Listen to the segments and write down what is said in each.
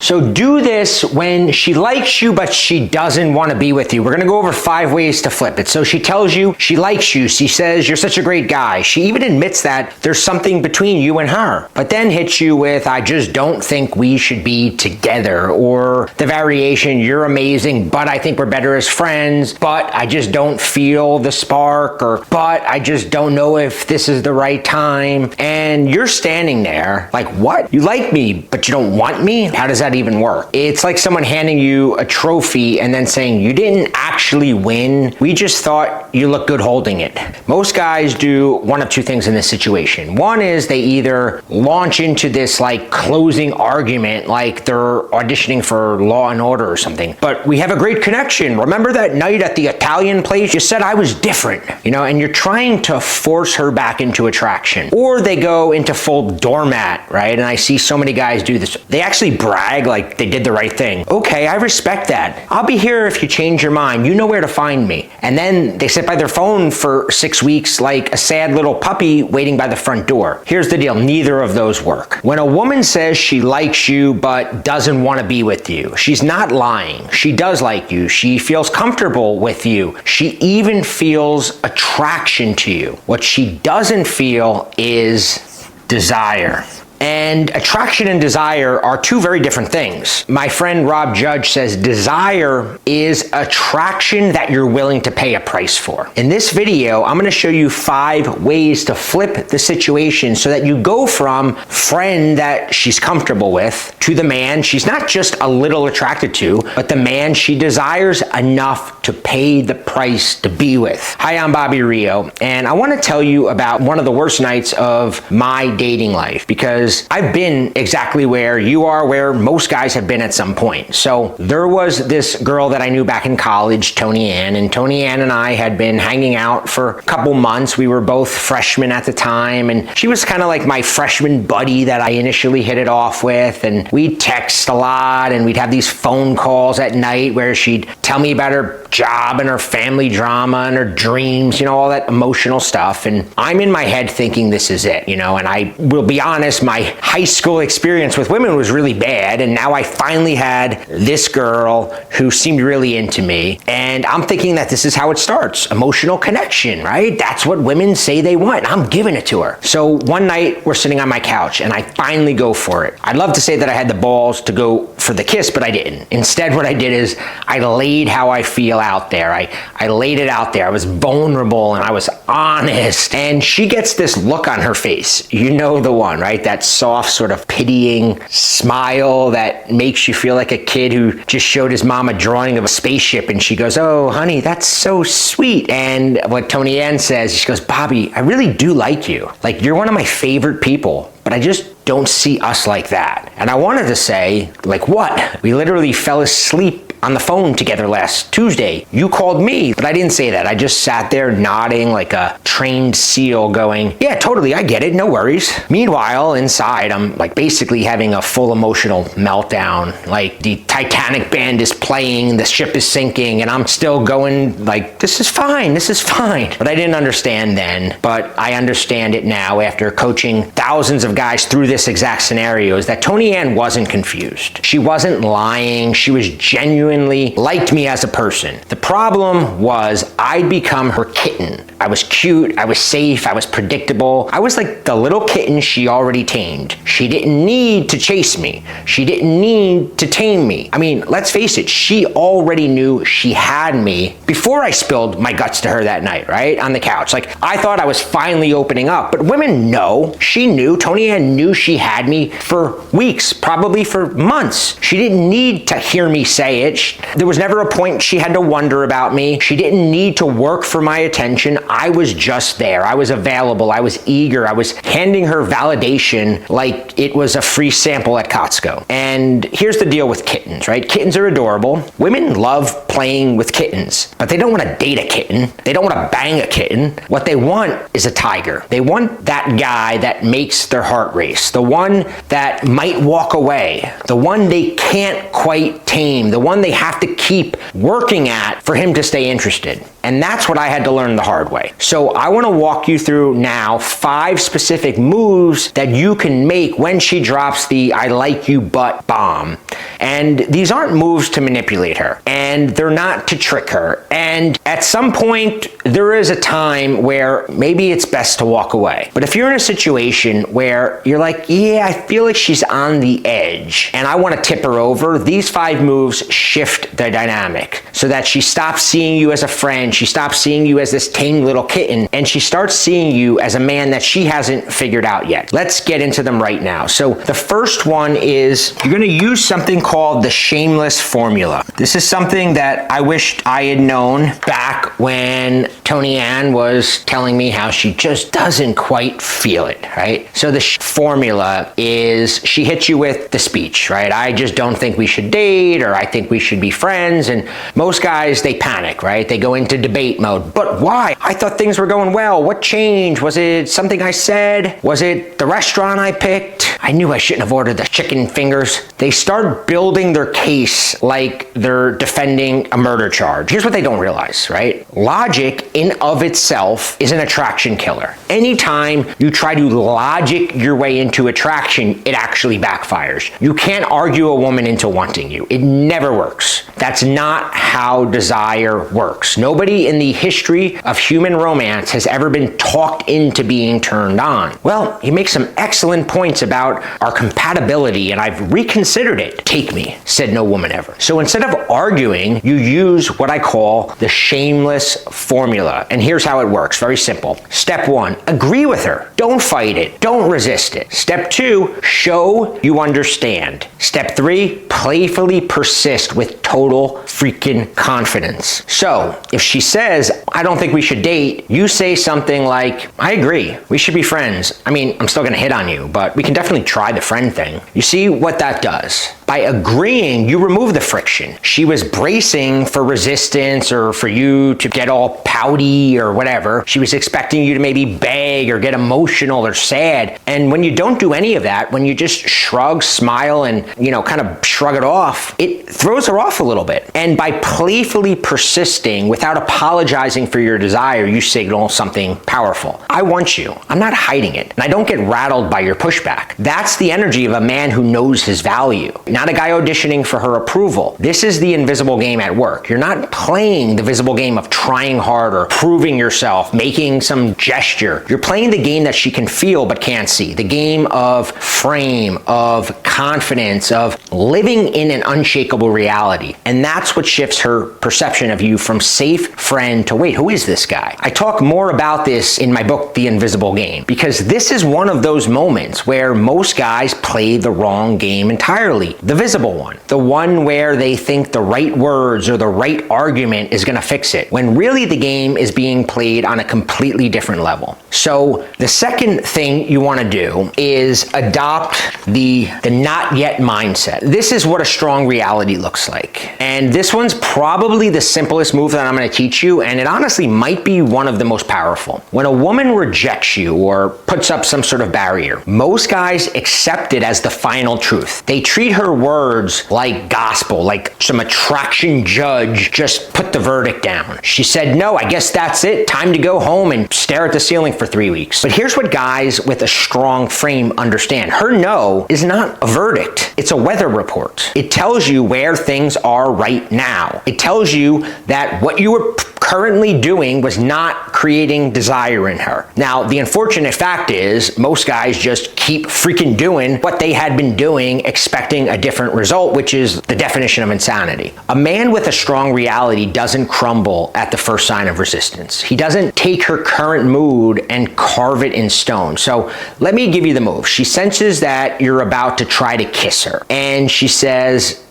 So do this when she likes you, but she doesn't want to be with you. We're going to go over 5 ways to flip it. So she tells you she likes you. She says you're such a great guy. She even admits that there's something between you and her, but then hits you with, I just don't think we should be together, or the variation, you're amazing, but I think we're better as friends, but I just don't feel the spark, or but I just don't know if this is the right time. And you're standing there like, what? You like me, but you don't want me? How does that even work? It's like someone handing you a trophy and then saying, you didn't actually win. We just thought you looked good holding it. Most guys do one of two things in this situation. One is they either launch into this like closing argument, like they're auditioning for Law and Order or something. But we have a great connection. Remember that night at the Italian place? You said I was different, and you're trying to force her back into attraction. Or they go into full doormat, right? And I see so many guys do this. They actually brag like they did the right thing. Okay, I respect that. I'll be here if you change your mind. You know where to find me. And then they sit by their phone for 6 weeks like a sad little puppy waiting by the front door. Here's the deal. Neither of those work. When a woman says she likes you but doesn't want to be with you, she's not lying. She does like you. She feels comfortable with you. She even feels attraction to you. What she doesn't feel is desire. And attraction and desire are two very different things. My friend Rob Judge says desire is attraction that you're willing to pay a price for. In this video, I'm going to show you 5 ways to flip the situation so that you go from friend that she's comfortable with to the man she's not just a little attracted to, but the man she desires enough to pay the price to be with. Hi, I'm Bobby Rio, and I want to tell you about one of the worst nights of my dating life, because I've been exactly where you are, where most guys have been at some point. So there was this girl that I knew back in college, Tony Ann, and Tony Ann and I had been hanging out for a couple months. We were both freshmen at the time, and she was kind of like my freshman buddy that I initially hit it off with, and we'd text a lot, and we'd have these phone calls at night where she'd tell me about her job and her family drama and her dreams, all that emotional stuff. And I'm in my head thinking this is it, and I will be honest, my high school experience with women was really bad, and now I finally had this girl who seemed really into me, and I'm thinking that this is how it starts. Emotional connection, right? That's what women say they want. I'm giving it to her. So one night we're sitting on my couch and I finally go for it. I'd love to say that I had the balls to go for the kiss, but I didn't. Instead, what I did is I laid how I feel out there. I laid it out there. I was vulnerable and I was honest, and she gets this look on her face. You know the one, right? That soft sort of pitying smile that makes you feel like a kid who just showed his mom a drawing of a spaceship, and she goes, oh honey, that's so sweet. And what Tony Ann says, she goes, Bobby, I really do like you. Like, you're one of my favorite people, but I just don't see us like that. And I wanted to say, like what? We literally fell asleep on the phone together last Tuesday. You called me, but I didn't say that. I just sat there nodding like a trained seal going, yeah, totally, I get it, no worries. Meanwhile, inside, I'm like basically having a full emotional meltdown. Like the Titanic band is playing, the ship is sinking, and I'm still going like, this is fine, this is fine. But I didn't understand then, but I understand it now after coaching thousands of guys through this exact scenario, is that Tony Ann wasn't confused. She wasn't lying. She was genuinely liked me as a person. The problem was I'd become her kitten. I was cute, I was safe, I was predictable. I was like the little kitten she already tamed. She didn't need to chase me. She didn't need to tame me. I mean, let's face it, she already knew she had me before I spilled my guts to her that night, right? On the couch. Like, I thought I was finally opening up, but women know. She knew. Tony Ann knew she had me for weeks, probably for months. She didn't need to hear me say it. There was never a point she had to wonder about me. She didn't need to work for my attention. I was just there. I was available. I was eager. I was handing her validation like it was a free sample at Costco. And here's the deal with kittens, right? Kittens are adorable. Women love playing with kittens, but they don't want to date a kitten. They don't want to bang a kitten. What they want is a tiger. They want that guy that makes their heart race, the one that might walk away, the one they can't quite tame, the one they have to keep working at for him to stay interested. And that's what I had to learn the hard way. So I want to walk you through now 5 specific moves that you can make when she drops the "I like you but" bomb. And these aren't moves to manipulate her, and they're not to trick her. And at some point, there is a time where maybe it's best to walk away. But if you're in a situation where you're like, yeah, I feel like she's on the edge and I want to tip her over, these 5 moves shift the dynamic so that she stops seeing you as a friend, she stops seeing you as this tame little kitten, and she starts seeing you as a man that she hasn't figured out yet. Let's get into them right now. So the first one is you're going to use something called the Shameless Formula. This is something that I wished I had known back when Tony Ann was telling me how she just doesn't quite feel it, right? So the formula is she hits you with the speech, right? I just don't think we should date, or I think we should be friends. And most guys, they panic, right? They go into debate mode. But why? I thought things were going well. What changed? Was it something I said? Was it the restaurant I picked? I knew I shouldn't have ordered the chicken fingers. They start building their case like they're defending a murder charge. Here's what they don't realize, right? Logic in of itself is an attraction killer. Anytime you try to logic your way into attraction, it actually backfires. You can't argue a woman into wanting you. It never works. That's not how desire works. Nobody in the history of human romance has ever been talked into being turned on. Well, you make some excellent points about our compatibility, and I've reconsidered it. Take me, said no woman ever. So instead of arguing, you use what I call the Shameless Formula. And here's how it works. Very simple. Step 1, agree with her. Don't fight it. Don't resist it. Step 2, show you understand. Step 3, playfully persist with total freaking confidence. So if she says, I don't think we should date, you say something like, I agree. We should be friends. I mean, I'm still going to hit on you, but we can definitely try the friend thing. You see what that does? By agreeing, you remove the friction. She was bracing for resistance or for you to get all pouty or whatever. She was expecting you to maybe beg or get emotional or sad. And when you don't do any of that, when you just shrug, smile, and, kind of shrug it off, it throws her off a little bit. And by playfully persisting without apologizing for your desire, you signal something powerful. I want you. I'm not hiding it. And I don't get rattled by your pushback. That's the energy of a man who knows his value. Not a guy auditioning for her approval. This is the invisible game at work. You're not playing the visible game of trying harder, proving yourself, making some gesture. You're playing the game that she can feel but can't see. The game of frame, of confidence, of living in an unshakable reality. And that's what shifts her perception of you from safe friend to, wait, who is this guy? I talk more about this in my book, The Invisible Game, because this is one of those moments where most guys play the wrong game entirely. The visible one. The one where they think the right words or the right argument is going to fix it, when really the game is being played on a completely different level. So the second thing you want to do is adopt the not yet mindset. This is what a strong reality looks like. And this one's probably the simplest move that I'm going to teach you, and it honestly might be one of the most powerful. When a woman rejects you or puts up some sort of barrier, most guys accept it as the final truth. They treat her words like gospel, like some attraction judge just put the verdict down. She said, no, I guess that's it. Time to go home and stare at the ceiling for 3 weeks. But here's what guys with a strong frame understand. Her no is not a verdict. It's a weather report. It tells you where things are right now. It tells you that what you were currently doing was not creating desire in her. Now, the unfortunate fact is most guys just keep freaking doing what they had been doing, expecting a different result, which is the definition of insanity. A man with a strong reality doesn't crumble at the first sign of resistance. He doesn't take her current mood and carve it in stone. So let me give you the move. She senses that you're about to try to kiss her, and she says,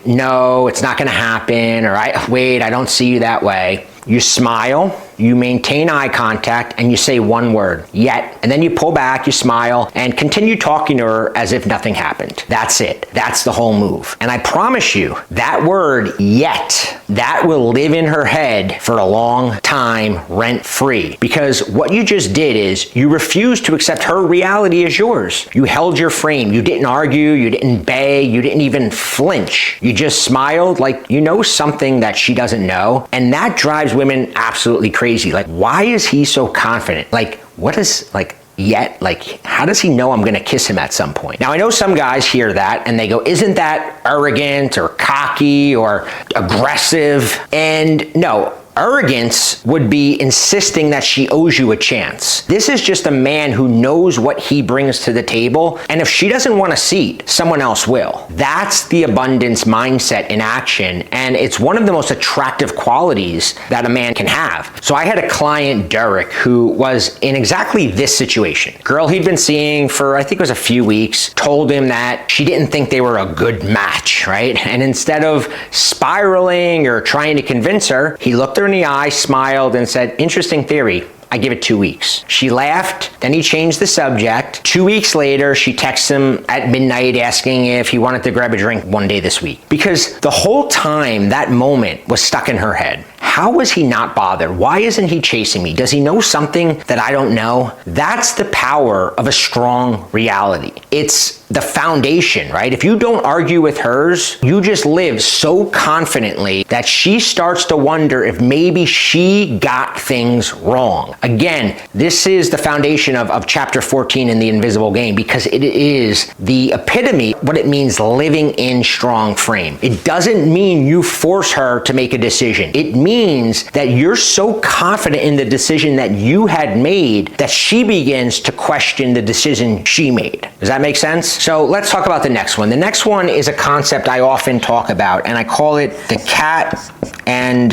no, it's not going to happen, or wait, I don't see you that way. You smile, you maintain eye contact, and you say one word, yet. And then you pull back, you smile, and continue talking to her as if nothing happened. That's it. That's the whole move. And I promise you, that word, yet, that will live in her head for a long time, rent-free. Because what you just did is you refused to accept her reality as yours. You held your frame. You didn't argue. You didn't beg. You didn't even flinch. You just smiled like you know something that she doesn't know. And that drives women absolutely crazy. Like, why is he so confident? Like, what is, like, yet, like, how does he know I'm gonna kiss him at some point? Now, I know some guys hear that and they go, isn't that arrogant or cocky or aggressive? And no, arrogance would be insisting that she owes you a chance. This is just a man who knows what he brings to the table, and if she doesn't want a seat, someone else will. That's the abundance mindset in action, and it's one of the most attractive qualities that a man can have. So I had a client, Derek, who was in exactly this situation. Girl he'd been seeing for, I think it was a few weeks, told him that she didn't think they were a good match, right? And instead of spiraling or trying to convince her, he looked her in the eye, smiled, and said, interesting theory. I give it 2 weeks. She laughed, then he changed the subject. 2 weeks later, she texts him at midnight asking if he wanted to grab a drink one day this week. Because the whole time, that moment was stuck in her head. How was he not bothered? Why isn't he chasing me? Does he know something that I don't know? That's the power of a strong reality. It's the foundation, right? If you don't argue with hers, you just live so confidently that she starts to wonder if maybe she got things wrong. Again, this is the foundation of chapter 14 in The Invisible Game, because it is the epitome of what it means living in strong frame. It doesn't mean you force her to make a decision. It means that you're so confident in the decision that you had made that she begins to question the decision she made. Does that make sense? So let's talk about the next one. The next one is a concept I often talk about, and I call it the cat and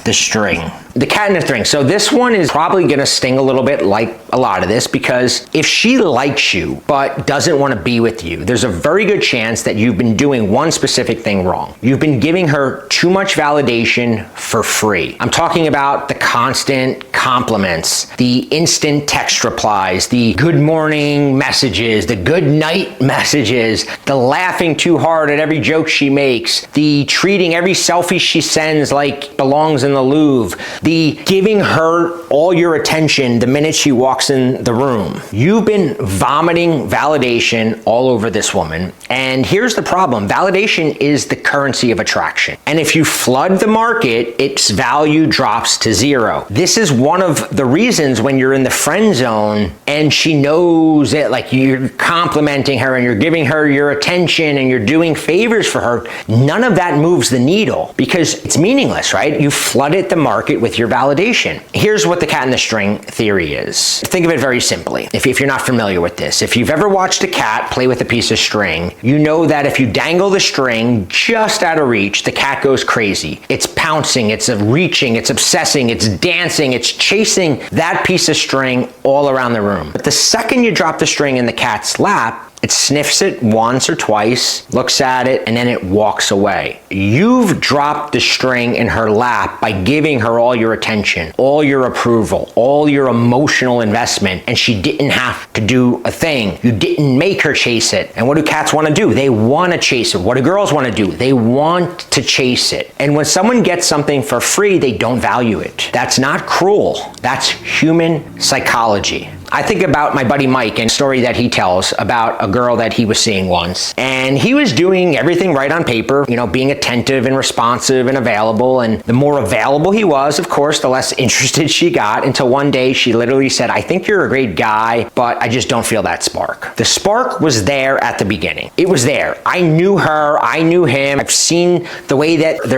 the string. The cat and the string. So this one is probably gonna sting a little bit like a lot of this, because if she likes you but doesn't want to be with you, there's a very good chance that you've been doing one specific thing wrong. You've been giving her too much validation for free. I'm talking about the constant compliments, the instant text replies, the good morning messages, the good night messages, the laughing too hard at every joke she makes, the treating every selfie she sends like belongs in the Louvre, the giving her all your attention the minute she walks in the room. You've been vomiting validation all over this woman. And here's the problem. Validation is the currency of attraction. And if you flood the market, its value drops to zero. This is one of the reasons when you're in the friend zone and she knows it, like you're complimenting her and you're giving her your attention and you're doing favors for her, none of that moves the needle because it's meaningless, right? You flooded the market with your validation. Here's what the cat and the string theory is. Think of it very simply. If you're not familiar with this, if you've ever watched a cat play with a piece of string, you know that if you dangle the string just out of reach, the cat goes crazy. It's pouncing, it's reaching, it's obsessing, it's dancing, it's chasing that piece of string all around the room. But the second you drop the string in the cat's lap, it sniffs it once or twice, looks at it, and then it walks away. You've dropped the string in her lap by giving her all your attention, all your approval, all your emotional investment, and she didn't have to do a thing. You didn't make her chase it. And what do cats want to do? They want to chase it. What do girls want to do? They want to chase it. And when someone gets something for free, they don't value it. That's not cruel. That's human psychology. I think about my buddy Mike and a story that he tells about a girl that he was seeing once. And he was doing everything right on paper, you know, being attentive and responsive and available. And the more available he was, of course, the less interested she got, until one day she literally said, I think you're a great guy, but I just don't feel that spark. The spark was there at the beginning. It was there. I knew her, I knew him. I've seen the way that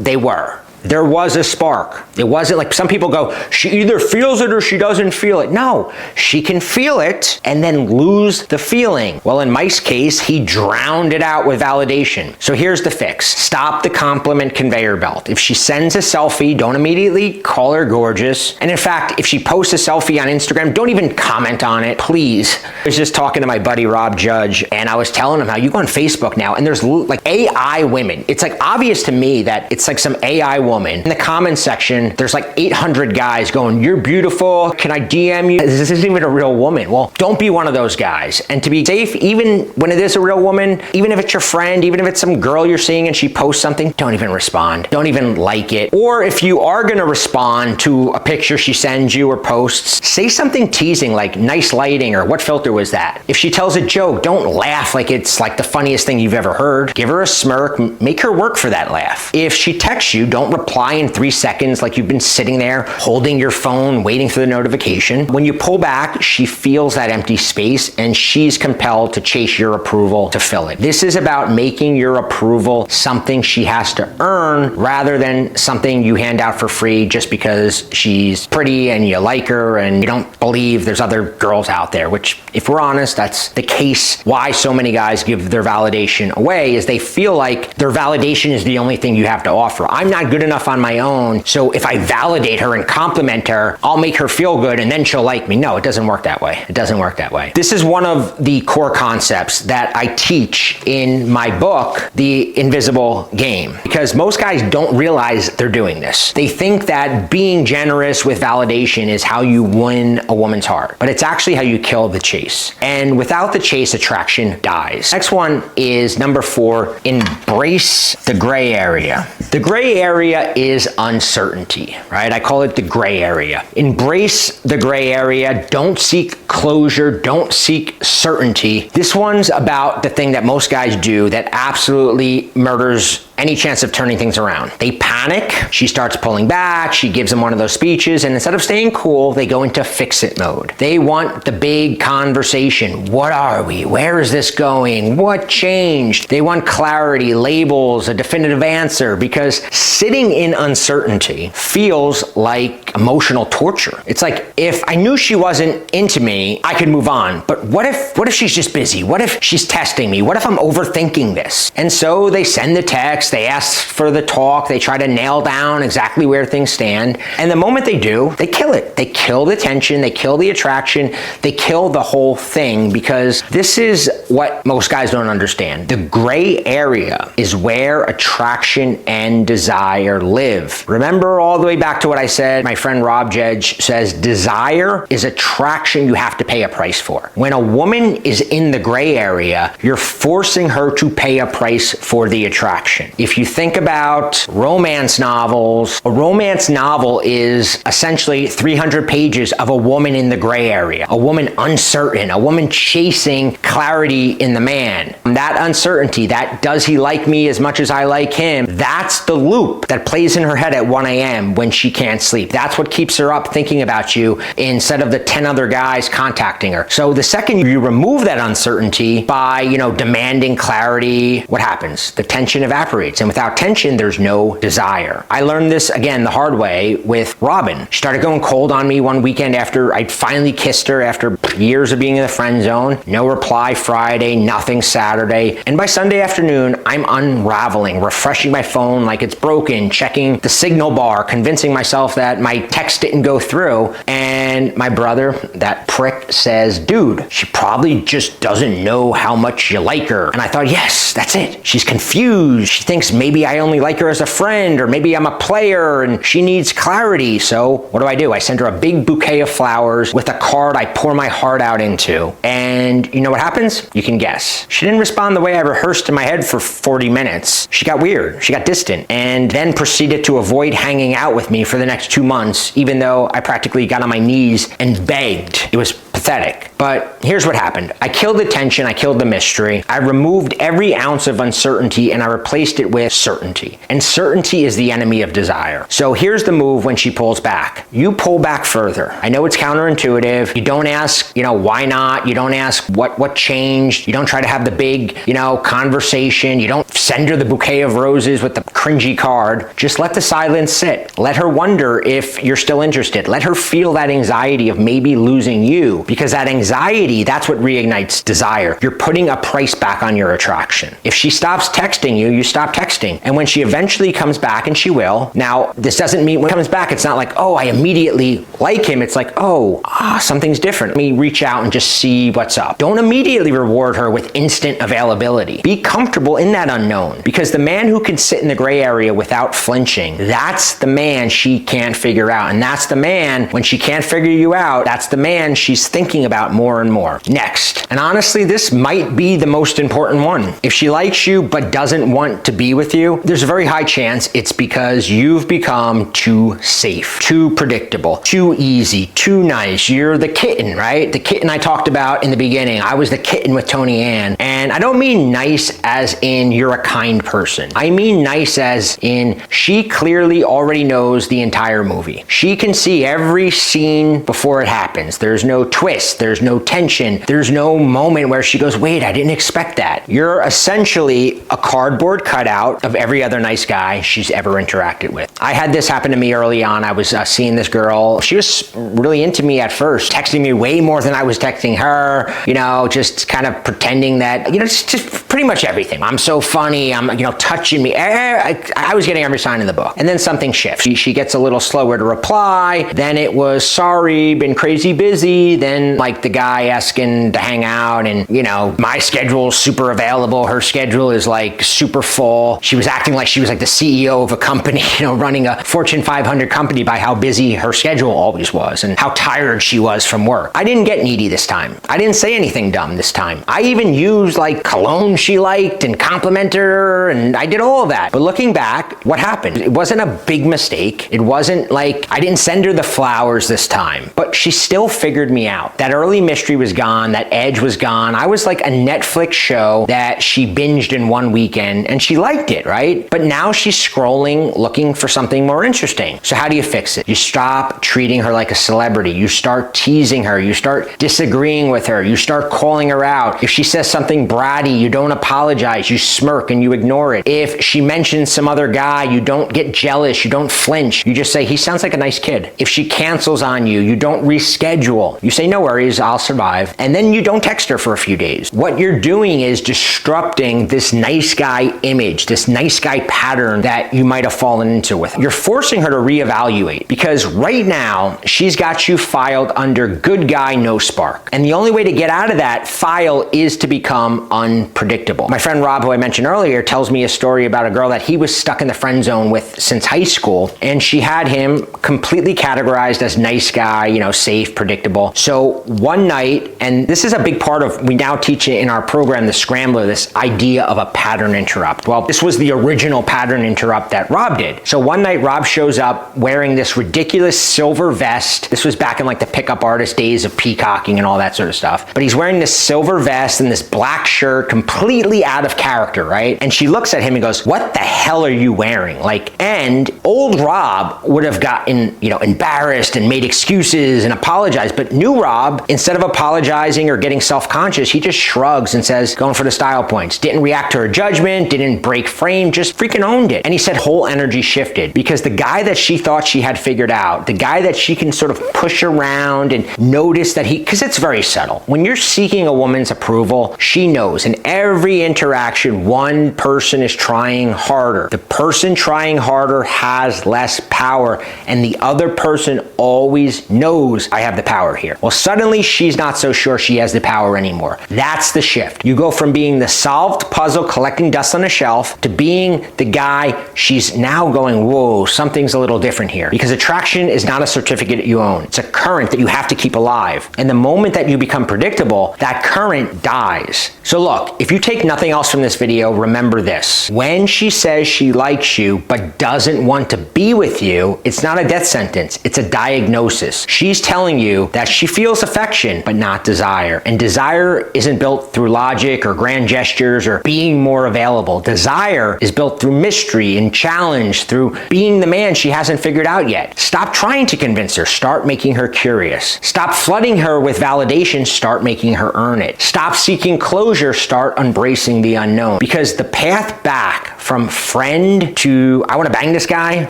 they were. There was a spark. It wasn't like some people go, she either feels it or she doesn't feel it. No, she can feel it and then lose the feeling. Well, in Mike's case, he drowned it out with validation. So here's the fix. Stop the compliment conveyor belt. If she sends a selfie, don't immediately call her gorgeous. And in fact, if she posts a selfie on Instagram, don't even comment on it, please. I was just talking to my buddy Rob Judge, and I was telling him how you go on Facebook now, and there's like AI women. It's like obvious to me that it's like some AI woman woman. In the comments section, there's like 800 guys going, "You're beautiful. Can I DM you?" This isn't even a real woman. Well, don't be one of those guys. And to be safe, even when it is a real woman, even if it's your friend, even if it's some girl you're seeing and she posts something, don't even respond. Don't even like it. Or if you are gonna respond to a picture she sends you or posts, say something teasing like "nice lighting" or "what filter was that?" If she tells a joke, don't laugh like it's like the funniest thing you've ever heard. Give her a smirk, make her work for that laugh. If she texts you, don't reply in 3 seconds like you've been sitting there holding your phone, waiting for the notification. When you pull back, she feels that empty space and she's compelled to chase your approval to fill it. This is about making your approval something she has to earn rather than something you hand out for free just because she's pretty and you like her and you don't believe there's other girls out there, which, if we're honest, that's the case why so many guys give their validation away, is they feel like their validation is the only thing you have to offer. I'm not good enough on my own, so if I validate her and compliment her, I'll make her feel good and then she'll like me. No, it doesn't work that way. It doesn't work that way. This is one of the core concepts that I teach in my book, The Invisible Game, because most guys don't realize they're doing this. They think that being generous with validation is how you win a woman's heart, but it's actually how you kill the chase. And without the chase, attraction dies. Next one is number 4, embrace the gray area. The gray area is uncertainty, right? I call it the gray area. Embrace the gray area. Don't seek closure. Don't seek certainty. This one's about the thing that most guys do that absolutely murders any chance of turning things around. They panic. She starts pulling back. She gives them one of those speeches, and instead of staying cool, they go into fix-it mode. They want the big conversation. What are we? Where is this going? What changed? They want clarity, labels, a definitive answer, because sitting in uncertainty feels like emotional torture. It's like, if I knew she wasn't into me, I could move on. But what if she's just busy? What if she's testing me? What if I'm overthinking this? And so they send the text, they ask for the talk, they try to nail down exactly where things stand. And the moment they do, they kill it. They kill the tension, they kill the attraction, they kill the whole thing, because this is what most guys don't understand. The gray area is where attraction and desire live. Remember all the way back to what I said, my friend Rob Jedge says, desire is attraction you have to pay a price for. When a woman is in the gray area, you're forcing her to pay a price for the attraction. If you think about romance novels, a romance novel is essentially 300 pages of a woman in the gray area, a woman uncertain, a woman chasing clarity in the man. That uncertainty, that does he like me as much as I like him, that's the loop that plays in her head at 1 a.m. when she can't sleep. That's what keeps her up thinking about you instead of the 10 other guys contacting her. So the second you remove that uncertainty by, demanding clarity, what happens? The tension evaporates. And without tension, there's no desire. I learned this, again, the hard way with Robin. She started going cold on me one weekend after I'd finally kissed her after years of being in the friend zone. No reply Friday, nothing Saturday. And by Sunday afternoon, I'm unraveling, refreshing my phone like it's broken, checking the signal bar, convincing myself that my text didn't go through. And my brother, that prick, says, "Dude, she probably just doesn't know how much you like her." And I thought, yes, that's it. She's confused. She thinks maybe I only like her as a friend, or maybe I'm a player and she needs clarity. So what do? I send her a big bouquet of flowers with a card I pour my heart out into. And you know what happens? You can guess. She didn't respond the way I rehearsed in my head for 40 minutes. She got weird. She got distant, and then proceeded to avoid hanging out with me for the next 2 months, even though I practically got on my knees and begged. It was pathetic. But here's what happened. I killed the tension, I killed the mystery. I removed every ounce of uncertainty and I replaced it with certainty. And certainty is the enemy of desire. So here's the move when she pulls back. You pull back further. I know it's counterintuitive. You don't ask, why not? You don't ask what changed. You don't try to have the big, conversation. You don't send her the bouquet of roses with the cringy card. Just let the silence sit. Let her wonder if you're still interested. Let her feel that anxiety of maybe losing you, because that anxiety anxiety, that's what reignites desire. You're putting a price back on your attraction. If she stops texting you, you stop texting. And when she eventually comes back, and she will, now this doesn't mean when it comes back, it's not like, oh, I immediately like him. It's like, oh, something's different. Let me reach out and just see what's up. Don't immediately reward her with instant availability. Be comfortable in that unknown, because the man who can sit in the gray area without flinching, that's the man she can't figure out. And that's the man, when she can't figure you out, that's the man she's thinking about more and more. Next, and honestly, this might be the most important one. If she likes you but doesn't want to be with you, there's a very high chance it's because you've become too safe, too predictable, too easy, too nice. You're the kitten, right? The kitten I talked about in the beginning. I was the kitten with Tony Ann. And I don't mean nice as in you're a kind person. I mean nice as in she clearly already knows the entire movie. She can see every scene before it happens. There's no twist. There's no tension. There's no moment where she goes, wait, I didn't expect that. You're essentially a cardboard cutout of every other nice guy she's ever interacted with. I had this happen to me early on. I was seeing this girl. She was really into me at first, texting me way more than I was texting her, you know, just kind of pretending that, you know, just pretty much everything. I'm so funny. I'm, you know, touching me. I was getting every sign in the book. And then something shifts. She gets a little slower to reply. Then it was, sorry, been crazy busy. Then like the guy asking to hang out, and, you know, my schedule's super available. Her schedule is like super full. She was acting like she was like the CEO of a company, you know, running a Fortune 500 company by how busy her schedule always was and how tired she was from work. I didn't get needy this time. I didn't say anything dumb this time. I even used like cologne she liked and complimented her, and I did all of that. But looking back, what happened? It wasn't a big mistake. It wasn't like I didn't send her the flowers this time, but she still figured me out. That early mystery was gone. That edge was gone. I was like a Netflix show that she binged in one weekend, and she liked it, right? But now she's scrolling, looking for something more interesting. So how do you fix it? You stop treating her like a celebrity. You start teasing her. You start disagreeing with her. You start calling her out. If she says something bratty, you don't apologize. You smirk and you ignore it. If she mentions some other guy, you don't get jealous. You don't flinch. You just say, he sounds like a nice kid. If she cancels on you, you don't reschedule. You say, no worries, I'll survive. And then you don't text her for a few days. What you're doing is disrupting this nice guy image, this nice guy pattern that you might have fallen into with. You're forcing her to reevaluate, because right now she's got you filed under good guy, no spark. And the only way to get out of that file is to become unpredictable. My friend Rob, who I mentioned earlier, tells me a story about a girl that he was stuck in the friend zone with since high school, and she had him completely categorized as nice guy, you know, safe, predictable. So one night, and this is a big part of, we now teach it in our program, the Scrambler, this idea of a pattern interrupt. Well, this was the original pattern interrupt that Rob did. So one night Rob shows up wearing this ridiculous silver vest. This was back in like the pickup artist days of peacocking and all that sort of stuff. But he's wearing this silver vest and this black shirt, completely out of character, right? And she looks at him and goes, what the hell are you wearing? Like, and old Rob would have gotten, you know, embarrassed and made excuses and apologized. But new Rob, instead of apologizing or getting self-conscious, he just shrugs and says, going for the style points. Didn't react to her judgment, didn't break frame, just freaking owned it. And he said whole energy shifted, because the guy that she thought she had figured out, the guy that she can sort of push around and notice that because it's very subtle. When you're seeking a woman's approval, she knows in every interaction, one person is trying harder. The person trying harder has less power, and the other person always knows I have the power here. Well, suddenly she's not so sure she has the power anymore. That's the shift. You go from being the solved puzzle collecting dust on a shelf to being the guy she's now going, whoa, something's a little different here. Because attraction is not a certificate you own. It's a current that you have to keep alive. And the moment that you become predictable, that current dies. So look, if you take nothing else from this video, remember this. When she says she likes you but doesn't want to be with you, it's not a death sentence. It's a diagnosis. She's telling you that she feels affection but not desire. And desire isn't built through logic or grand gestures or being more available. Desire is built through mystery and challenge, through being the man she hasn't figured out yet. Stop trying to convince her. Start making her curious. Stop flooding her with validation. Start making her earn it. Stop seeking closure. Start embracing the unknown. Because the path back from friend to I want to bang this guy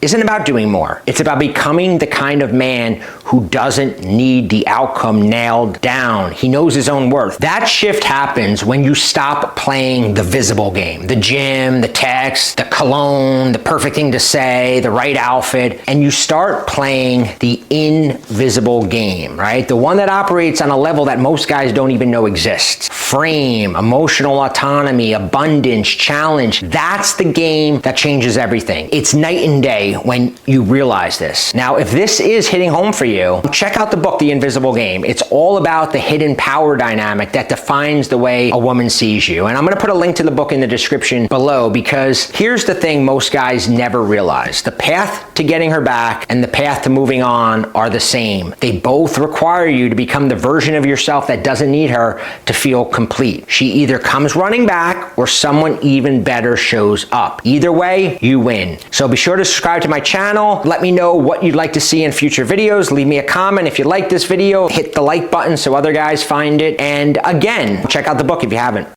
isn't about doing more. It's about becoming the kind of man who doesn't need the outcome nailed down. He knows his own worth. That shift happens when you stop playing the visible game, the gym, the text, the cologne, the perfect thing to say, the right outfit, and you start playing the invisible game, right? The one that operates on a level that most guys don't even know exists. Frame, emotional autonomy, abundance, challenge. That's the game that changes everything. It's night and day when you realize this. Now, if this is hitting home for you, check out the book, The Invisible Game. It's all about the hidden power dynamic that defines the way a woman sees you. And I'm going to put a link to the book in the description below, because here's the thing most guys never realize. The path to getting her back and the path to moving on are the same. They both require you to become the version of yourself that doesn't need her to feel complete. She either comes running back or someone even better shows up. Either way, you win. So be sure to subscribe to my channel. Let me know what you'd like to see in future videos. Leave me a comment if you like this video. Hit the like button so other guys find it. And again, check out the book if you haven't.